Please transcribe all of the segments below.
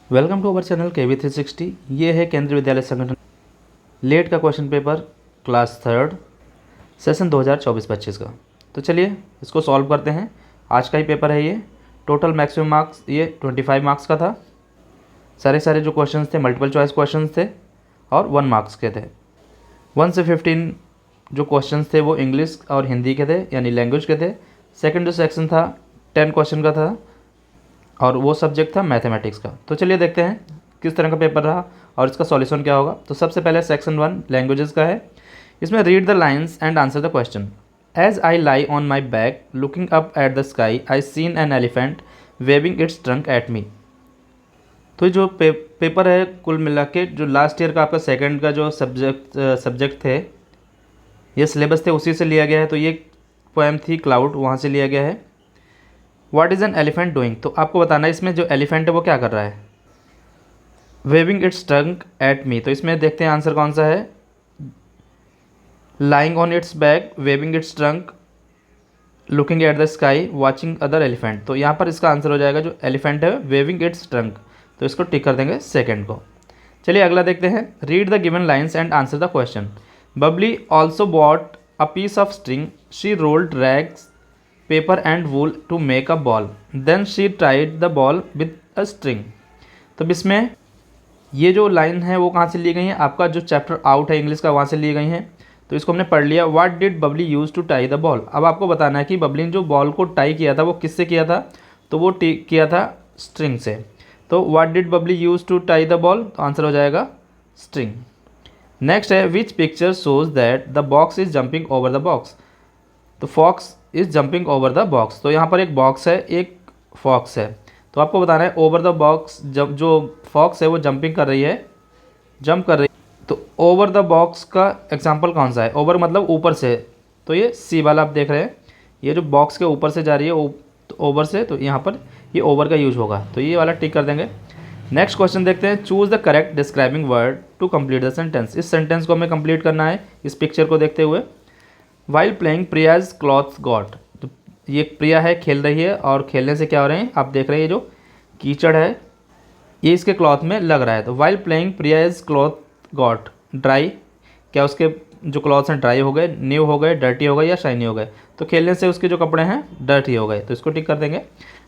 Welcome to our channel KV360। ये है केंद्रीय विद्यालय संगठन लेट का question paper class third session 2024-25 का। तो चलिए इसको सॉल्व करते हैं। आज का ही पेपर है ये। टोटल मैक्सिमम मार्क्स ये 25 मार्क्स का था। सारे जो क्वेश्चंस थे मल्टीपल चॉइस क्वेश्चंस थे और 1 मार्क्स के थे। 1 से 15 जो क्वेश्चंस थे वो इंग्लिश और हिंदी के थे, यानी लैंग्वेज के थे। सेकंड जो सेक्शन था 10 क्वेश्चन का था और वो सब्जेक्ट था मैथमेटिक्स का। तो चलिए देखते हैं किस तरह का पेपर रहा और इसका सॉल्यूशन क्या होगा। तो सबसे पहले सेक्शन 1 लैंग्वेजेस का है। इसमें read the lines and answer the question. As I lie on my back looking up at the sky I seen an elephant waving its trunk at me. तो जो पेपर है कुल मिला के जो लास्ट ईयर का आपका सेकेंड का जो सब्जेक्ट थे, ये सिलेबस थे उसी से लिया गया है। तो ये पोएम थी क्लाउड, वहाँ से लिया गया है। What is an elephant doing, तो आपको बताना है इसमें जो एलिफेंट है वो क्या कर रहा है। Waving its trunk at me, तो इसमें देखते हैं आंसर कौन सा है। Lying on its back waving its trunk looking at the sky watching other elephant. तो यहाँ पर इसका आंसर हो जाएगा जो एलिफेंट है वेविंग इट्स ट्रंक, तो इसको टिक कर देंगे सेकेंड को। चलिए अगला देखते हैं। Read the given lines and answer the question. Babli also bought a piece of string, she rolled rags paper and wool to make a ball, then she tied the ball with a string. तो इसमें ये जो line है वो कहाँ से ली गई है, आपका जो चैप्टर आउट है इंग्लिश का वहाँ से ली गई हैं। तो इसको हमने पढ़ लिया। What did Babli use to tie the ball, अब आपको बताना है कि बबली ने जो बॉल को टाई किया था वो किससे किया था, तो वो किया था स्ट्रिंग से। तो what did Babli use to tie the ball, तो आंसर हो जाएगा स्ट्रिंग। नेक्स्ट है which picture shows that the box is jumping over the box, तो fox is jumping over the box. तो यहाँ पर एक बॉक्स है एक फॉक्स है, तो आपको बताना है ओवर द बॉक्स, जब जो फॉक्स है वो जंपिंग कर रही है, जंप कर रही है। तो ओवर द बॉक्स का एग्जांपल कौन सा है, ओवर मतलब ऊपर से, तो ये सी वाला आप देख रहे हैं, ये जो बॉक्स के ऊपर से जा रही है तो ओवर से, तो यहाँ पर ये ओवर का यूज होगा, तो ये वाला टिक कर देंगे। नेक्स्ट क्वेश्चन देखते हैं। Choose the correct describing word to complete the sentence, इस सेंटेंस को हमें कंप्लीट करना है इस पिक्चर को देखते हुए। While playing Priya's clothes got, तो ये प्रिया है खेल रही है और खेलने से क्या हो रहे हैं आप देख रहे हैं, ये जो कीचड़ है ये इसके क्लॉथ में लग रहा है। तो while playing Priya's cloth got dry, क्या उसके जो क्लॉथ्स हैं ड्राई हो गए, न्यू हो गए, डर्टी हो गए या शाइनी हो गए। तो खेलने से उसके जो कपड़े हैं डर्टी हो गए, तो इसको टिक कर देंगे।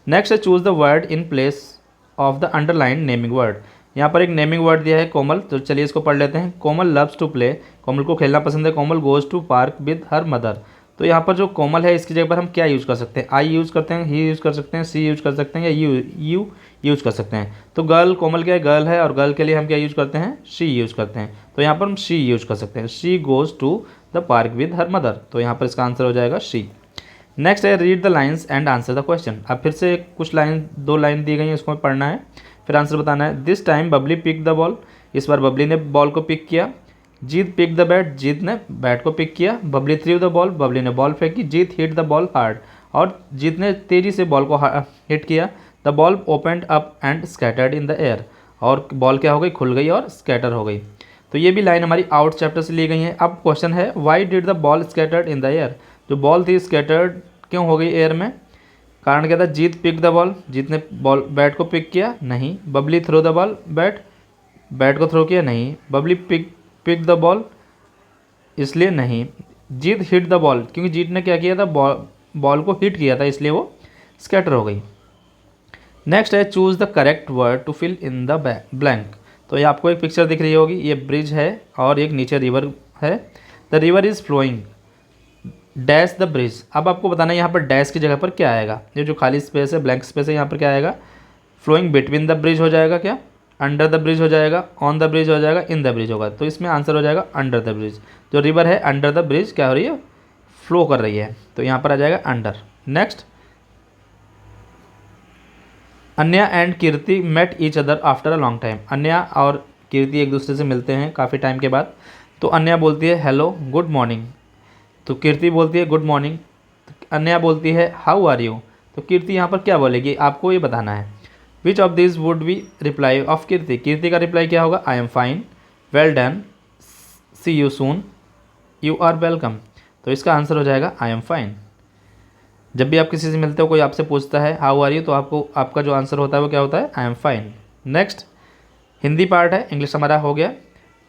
नेक्स्ट है choose the word in place of the underline naming word. यहाँ पर एक नेमिंग वर्ड दिया है कोमल, तो चलिए इसको पढ़ लेते हैं। Komal loves to play, Komal को खेलना पसंद है। Komal goes to park with her mother, तो यहाँ पर जो कोमल है इसकी जगह पर हम क्या यूज़ कर सकते हैं, आई यूज़ करते हैं, ही यूज़ कर सकते हैं, सी यूज़ कर सकते हैं या यू यूज़ कर सकते हैं। तो गर्ल, कोमल क्या है गर्ल है और गर्ल के लिए हम क्या यूज़ करते हैं, शी यूज़ करते हैं। तो यहाँ पर हम शी यूज़ कर सकते हैं। She goes to the park with her mother, तो यहाँ पर इसका आंसर हो जाएगा शी। नेक्स्ट है read the lines and answer the question. अब फिर से कुछ लाइन, 2 लाइन दी गई है, उसको पढ़ना है फिर आंसर बताना है। This time Babli pick the ball, इस बार बबली ने बॉल को पिक किया। Jeet pick the bat, Jeet ने बैट को पिक किया। Babli through the ball, Babli ने बॉल फेंकी। Jeet hit the ball hard, और जीत ने तेज़ी से बॉल को हिट किया। The ball opened up and scattered in the air, और बॉल क्या हो गई, खुल गई और स्कैटर हो गई। तो ये भी लाइन हमारी आउट चैप्टर से ली गई है। अब क्वेश्चन है why did the ball scattered in the air, जो बॉल थी स्कैटर्ड क्यों हो गई एयर में, कारण क्या था। Jeet pick the ball, Jeet ने बॉल बैट को पिक किया, नहीं। Babli throw the ball, bat को थ्रो किया, नहीं। बबली पिक द बॉल, इसलिए नहीं। जीत हिट द बॉल, क्योंकि जीत ने क्या किया था, बॉल को हिट किया था, इसलिए वो स्कैटर हो गई। नेक्स्ट है choose the correct word to fill in the blank. तो ये आपको एक पिक्चर दिख रही होगी, ये ब्रिज है और एक नीचे रिवर है। The river is flowing dash the bridge. अब आपको बताना है यहाँ पर डैश की जगह पर क्या आएगा, ये जो खाली स्पेस है ब्लैंक स्पेस है यहाँ पर क्या आएगा। फ्लोइंग बिटवीन द ब्रिज हो जाएगा, क्या अंडर द ब्रिज हो जाएगा, ऑन द ब्रिज हो जाएगा, इन द ब्रिज होगा। तो इसमें आंसर हो जाएगा अंडर द ब्रिज। जो रिवर है अंडर द ब्रिज क्या हो रही है, फ्लो कर रही है, तो यहाँ पर आ जाएगा under. Next, Anya and Kirti met each other after a long time. Anya और कीर्ति एक दूसरे से मिलते हैं काफ़ी टाइम के बाद। तो अन्या बोलती है हेलो गुड मॉर्निंग, तो कीर्ति बोलती है गुड मॉर्निंग। अन्या बोलती है हाउ आर यू, तो कीर्ति यहाँ पर क्या बोलेगी आपको ये बताना है। Which of this would be reply of Kirti, Kirti का रिप्लाई क्या होगा, I am fine, well done, see you soon, you are welcome. तो इसका आंसर हो जाएगा आई एम फाइन। जब भी आप किसी से मिलते हो, कोई आपसे पूछता है हाउ आर यू, तो आपका जो आंसर होता है वो क्या होता है, आई am fine. Next Hindi part है, इंग्लिश हमारा हो गया।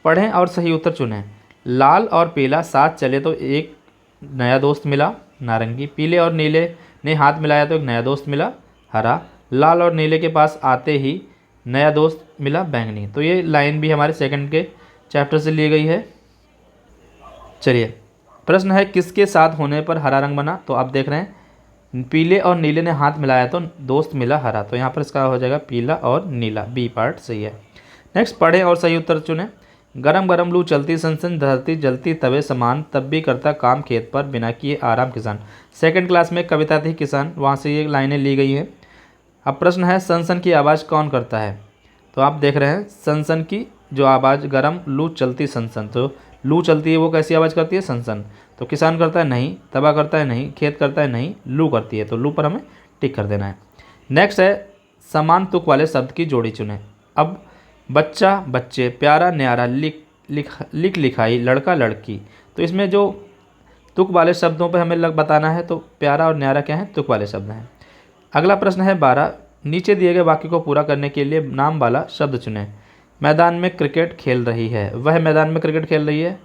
पढ़ें और सही उत्तर चुनें। लाल और पीला साथ चले तो एक नया दोस्त मिला नारंगी। पीले और नीले ने हाथ मिलाया तो एक नया दोस्त मिला हरा। लाल और नीले के पास आते ही नया दोस्त मिला बैंगनी। तो ये लाइन भी हमारे सेकंड के चैप्टर से ली गई है। चलिए प्रश्न है, किसके साथ होने पर हरा रंग बना? तो आप देख रहे हैं पीले और नीले ने हाथ मिलाया तो दोस्त मिला हरा। तो यहाँ पर इसका हो जाएगा पीला और नीला, बी पार्ट सही है। नेक्स्ट पढ़ें और सही उत्तर चुनें। गरम गरम लू चलती सनसन धरती जलती तवे समान तब भी करता काम खेत पर बिना किए आराम किसान। सेकंड क्लास में कविता थी किसान, वहाँ से ये लाइनें ली गई हैं। अब प्रश्न है, सनसन की आवाज़ कौन करता है? तो आप देख रहे हैं सनसन की जो आवाज़, गरम लू चलती सनसन, तो लू चलती है वो कैसी आवाज़ करती है? सनसन। तो किसान करता है नहीं, तबाह करता है नहीं, खेत करता है नहीं, लू करती है। तो लू पर हमें टिक कर देना है। नेक्स्ट है, समान तुक वाले शब्द की जोड़ी चुनें। अब बच्चा बच्चे, प्यारा न्यारा, लिख लिखाई, लड़का लड़की। तो इसमें जो तुक वाले शब्दों पर हमें बताना है, तो प्यारा और न्यारा क्या है? तुक वाले शब्द हैं। अगला प्रश्न है 12, नीचे दिए गए वाक्य को पूरा करने के लिए नाम वाला शब्द चुनें। मैदान में क्रिकेट खेल रही है, वह मैदान में क्रिकेट खेल रही है।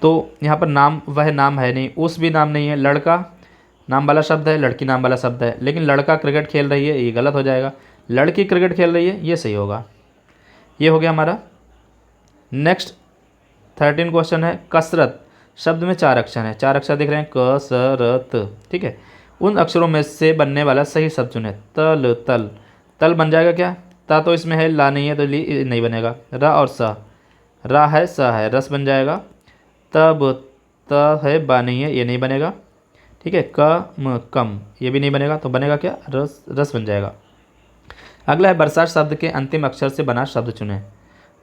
तो यहाँ पर नाम, वह नाम है नहीं, उस भी नाम नहीं है। लड़का नाम वाला शब्द है, लड़की नाम वाला शब्द है, लेकिन लड़का क्रिकेट खेल रही है ये गलत हो जाएगा। लड़की क्रिकेट खेल रही है ये सही होगा। ये हो गया हमारा। नेक्स्ट 13 क्वेश्चन है, कसरत शब्द में 4 अक्षर हैं, 4 अक्षर दिख रहे हैं, क स र त, ठीक है। उन अक्षरों में से बनने वाला सही शब्द चुने। तल तल, तल बन जाएगा क्या? ता तो इसमें है, ला नहीं है तो ली नहीं बनेगा। रा और सा, रा है सा है, रस बन जाएगा। तब त है, बा नहीं है ये नहीं बनेगा, ठीक है। क म कम, ये भी नहीं बनेगा, तो बनेगा क्या? रस, रस बन जाएगा। अगला है, बरसात शब्द के अंतिम अक्षर से बना शब्द चुनें।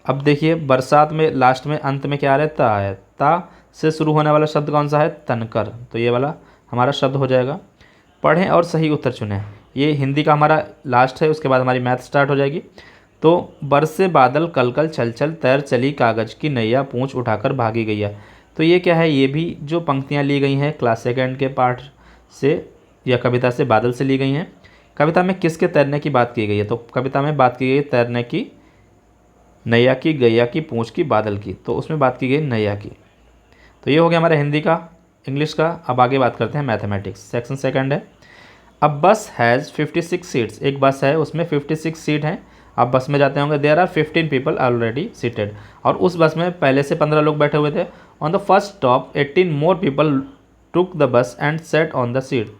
अब देखिए बरसात में लास्ट में अंत में क्या आ रहा है? ता है। ता से शुरू होने वाला शब्द कौन सा है? तनकर। तो ये वाला हमारा शब्द हो जाएगा। पढ़ें और सही उत्तर चुनें। ये हिंदी का हमारा लास्ट है, उसके बाद हमारी मैथ स्टार्ट हो जाएगी। तो बरसे बादल कल कल छल छल तैर चली कागज़ की नैया पूंछ उठाकर भागी गैया। तो ये क्या है? ये भी जो पंक्तियाँ ली गई हैं क्लास सेकंड के पार्ट से या कविता से, बादल से ली गई हैं। कविता में किसके तैरने की बात की गई है? तो कविता में बात की गई तैरने की, नैया की, गैया की, पूंछ की, बादल की। तो उसमें बात की गई नैया की। तो ये हो गया हमारा हिंदी का, इंग्लिश का। अब आगे बात करते हैं मैथमेटिक्स, सेक्शन सेकंड है। अब बस हैज़ 56 सीट्स, एक बस है उसमें 56 सीट हैं। आप बस में जाते होंगे, there are 15 people already seated, और उस बस में पहले से 15 लोग बैठे हुए थे। On the first stop 18 more people took the bus and set on the seat.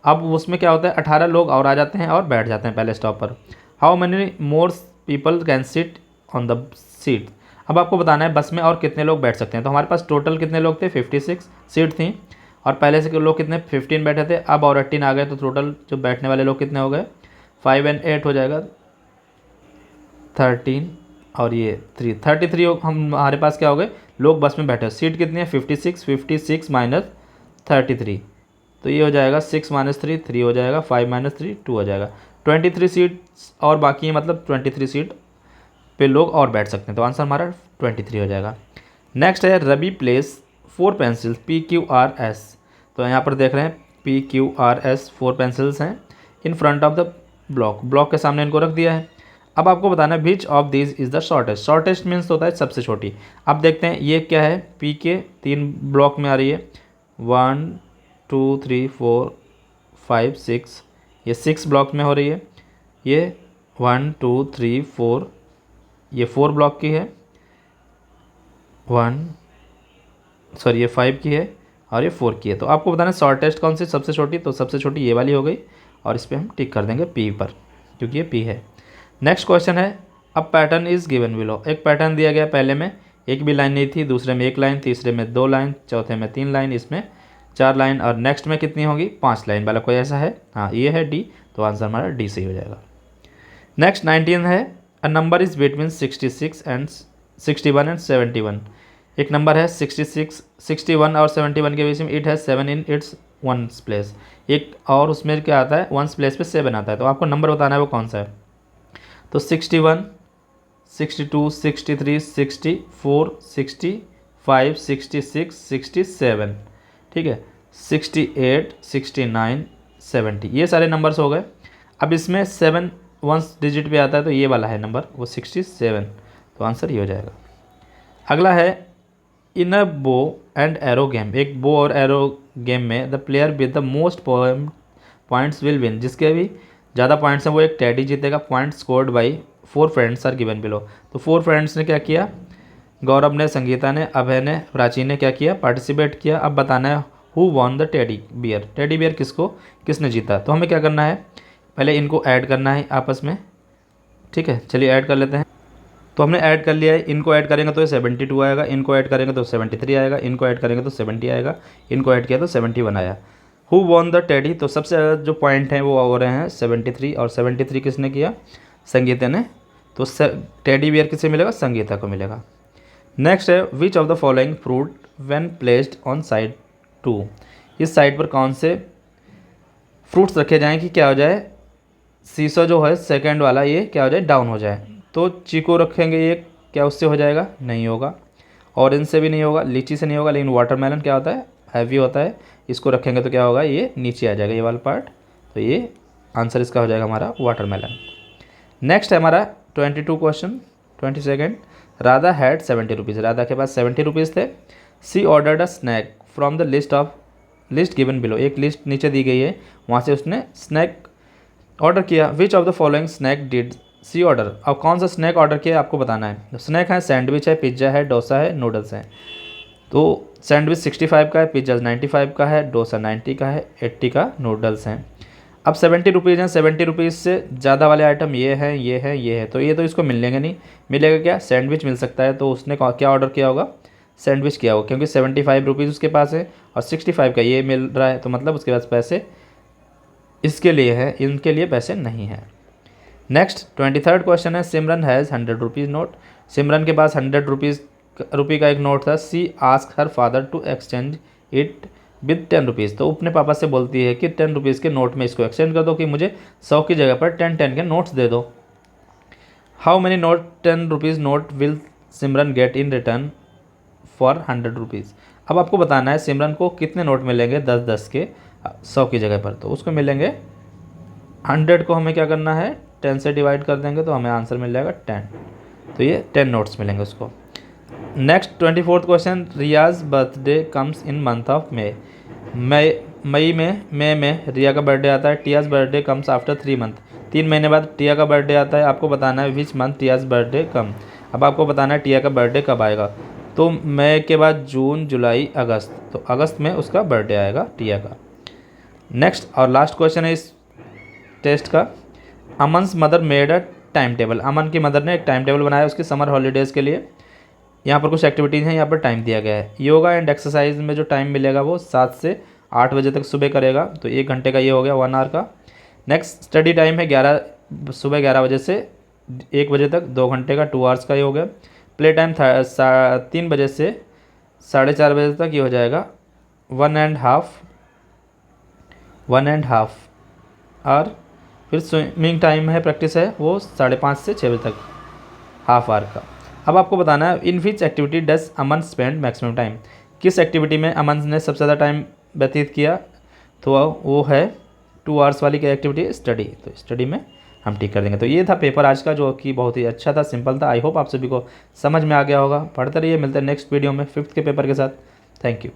अब उसमें क्या होता है, 18 लोग और आ जाते हैं और बैठ जाते हैं पहले स्टॉप पर। How many more people can sit on the seat. अब आपको बताना है बस में और कितने लोग बैठ सकते हैं। तो हमारे पास टोटल कितने लोग थे? 56 सीट थी, और पहले से लोग कितने? 15 बैठे थे। अब और 18 आ गए, तो टोटल जो बैठने वाले लोग कितने हो गए? 5 और 8 हो जाएगा 13, और ये 3, 33 हमारे पास क्या हो गए? लोग बस में बैठे। सीट कितनी है? 56, 56 माइनस 33, तो ये हो जाएगा 6 माइनस 3, 3 हो जाएगा, 5 माइनस 3, 2 हो जाएगा। 23 सीट्स और बाकी है, मतलब 23 सीट पे लोग और बैठ सकते हैं। तो आंसर हमारा 23 हो जाएगा। नेक्स्ट है, रवि प्लेस 4 पेंसिल्स PQRS। तो यहाँ पर देख रहे हैं PQRS 4 पेंसिल्स हैं in front of the block, block के सामने इनको रख दिया है। अब आपको बताना है which of this is the shortest. Shortest means होता है सबसे छोटी। अब देखते हैं ये क्या है, P के 3 ब्लॉक में आ रही है, 1 2 3 4 5 6, ये 6 ब्लॉक में हो रही है। ये 1 2 3 4, ये 4 ब्लॉक की है, ये 5 की है, और ये 4 की है। तो आपको बताना है शॉर्टेस्ट कौन सी, सबसे छोटी। तो सबसे छोटी ये वाली हो गई, और इस पर हम टिक कर देंगे P पर, क्योंकि ये P है। नेक्स्ट क्वेश्चन है, अब पैटर्न इज़ गिवन बिलो। एक पैटर्न दिया गया, पहले में एक भी लाइन नहीं थी, दूसरे में 1 लाइन, तीसरे में 2 लाइन, चौथे में 3 लाइन, इसमें 4 लाइन, और नेक्स्ट में कितनी होगी? 5 लाइन वाला कोई ऐसा है? हाँ, ये है D। तो आंसर हमारा D सही हो जाएगा। नेक्स्ट 19 है, a number is between 61 and 71। एक नंबर है 61 और 71 के बीच में, it has 7 in its ones place. एक और उसमें क्या आता है? वंस प्लेस पे 7 आता है। तो आपको नंबर बताना है वो कौन सा है। तो 61, 62, 63, 64, 65, 66, 67, ठीक है, 68, 69, 70, ये सारे नंबर्स हो गए। अब इसमें 7 वंस डिजिट पे आता है तो ये वाला है नंबर वो 67, तो आंसर ये हो जाएगा। अगला है इन अ बो एंड एरो गेम, एक बो और एरो गेम में the player with the most points will win, जिसके भी ज़्यादा पॉइंट्स हैं वो एक टेडी जीतेगा। Point scored by 4 friends are given below, तो 4 फ्रेंड्स ने क्या किया, गौरव ने, संगीता ने, अभय ने, प्राची ने क्या किया, पार्टिसिपेट किया। अब बताना है who won the teddy bear, teddy bear किसने जीता। तो हमें क्या करना है, पहले इनको ऐड करना है आपस में, ठीक है, चलिए ऐड कर लेते हैं। तो हमने ऐड कर लिया है, इनको ऐड करेंगे तो 72 आएगा, इनको ऐड करेंगे तो 73 आएगा, इनको ऐड करेंगे तो 70 आएगा, इनको ऐड किया तो 71 आया। हु वॉन द टेडी, तो सबसे ज़्यादा जो पॉइंट हैं वो हो रहे हैं 73, और 73 किसने किया, संगीता ने। तो टेडी बियर किसे मिलेगा, संगीता को मिलेगा। नेक्स्ट है which of the following fruit when placed on side 2, इस साइड पर कौन से फ्रूट्स रखे जाएँ कि क्या हो जाए, सीसो जो है सेकंड वाला ये क्या हो जाए, डाउन हो जाए। तो चीकू रखेंगे ये, क्या उससे हो जाएगा, नहीं होगा। ऑरेंज से भी नहीं होगा, लीची से नहीं होगा, लेकिन वाटरमेलन क्या होता है, हैवी होता है, इसको रखेंगे तो क्या होगा, ये नीचे आ जाएगा ये वाला पार्ट। तो ये आंसर इसका हो जाएगा हमारा वाटरमेलन। नेक्स्ट है हमारा 22 question 22। Radha had 70 rupees, Radha के पास 70 रुपीज़ थे। She ordered a snack from the list given below, एक लिस्ट नीचे दी गई है, वहाँ से उसने स्नैक ऑर्डर किया। Which of the following snack did she order, अब कौन सा स्नैक ऑर्डर किया आपको बताना है। स्नैक है, सैंडविच है, पिज्ज़ा है, डोसा है, नूडल्स है। तो सैंडविच 65 का है, पिज्ज़ा 95 का है, डोसा 90 का है, 80 का नूडल्स हैं। अब 70 रुपीज़ हैं, 70 रुपीज़ से ज़्यादा वाले आइटम ये है, ये है, ये है, तो ये तो इसको मिलेंगे नहीं। मिलेगा क्या, सैंडविच मिल सकता है, तो उसने क्या ऑर्डर किया होगा, सैंडविच किया होगा, क्योंकि 75 रुपीज़ उसके पास है और 65 का ये मिल रहा है, तो मतलब उसके पास पैसे इसके लिए है, इनके लिए पैसे नहीं हैं। नेक्स्ट 23rd क्वेश्चन है Simran has 100 rupees note, Simran के पास 100 रुपये का एक नोट था। She asked her father to exchange it with 10 rupees, तो अपने पापा से बोलती है कि 10 रुपीज़ के नोट में इसको एक्सचेंज कर दो, कि मुझे 100 की जगह पर 10 के नोट्स दे दो। How many note 10 rupees note will Simran get in return for 100 rupees. अब आपको बताना है सिमरन को कितने नोट मिलेंगे 10 के 100 की जगह पर, तो उसको मिलेंगे 100 को हमें क्या करना है 10 से डिवाइड कर देंगे तो हमें आंसर मिल जाएगा 10, तो ये 10 नोट्स मिलेंगे उसको। Next 24th question, Riya's birthday comes in month of May में रिया का बर्थडे आता है। Tiya's birthday comes after 3 month, 3 महीने बाद टिया का बर्थडे आता है। आपको बताना है विच मंथ टियाज बर्थडे कम, अब आपको बताना है टिया का बर्थडे कब आएगा। तो मई के बाद जून, जुलाई, अगस्त, तो अगस्त में उसका बर्थडे आएगा टिया का। नेक्स्ट और लास्ट क्वेश्चन है इस टेस्ट का, Aman's mother made a time table, Aman की मदर ने एक टाइम टेबल बनाया उसकी समर हॉलीडेज़ के लिए। यहाँ पर कुछ एक्टिविटीज़ हैं, यहाँ पर टाइम दिया गया है। योगा एंड एक्सरसाइज में जो टाइम मिलेगा वो 7 से 8 बजे तक सुबह करेगा, तो 1 घंटे का ये हो गया 1 आवर का। नेक्स्ट स्टडी टाइम है सुबह 11 बजे से 1 बजे तक, 2 घंटे का, 2 आवर्स का ये हो गया। प्ले टाइम 3 बजे से 4:30 बजे तक ये हो जाएगा 1.5 आवर। फिर स्विमिंग टाइम है, प्रैक्टिस है वो 5:30 से 6 बजे तक, हाफ आवर का। अब आपको बताना है in which activity does Aman spend maximum time, किस एक्टिविटी में अमन ने सबसे ज़्यादा टाइम व्यतीत किया, तो वो है 2 आवर्स वाली की एक्टिविटी स्टडी, तो स्टडी में हम टिक कर देंगे। तो ये था पेपर आज का, जो कि बहुत ही अच्छा था, सिंपल था। आई होप आप सभी को समझ में आ गया होगा। पढ़ते रहिए, मिलते हैं नेक्स्ट वीडियो में 5th के पेपर के साथ। Thank you.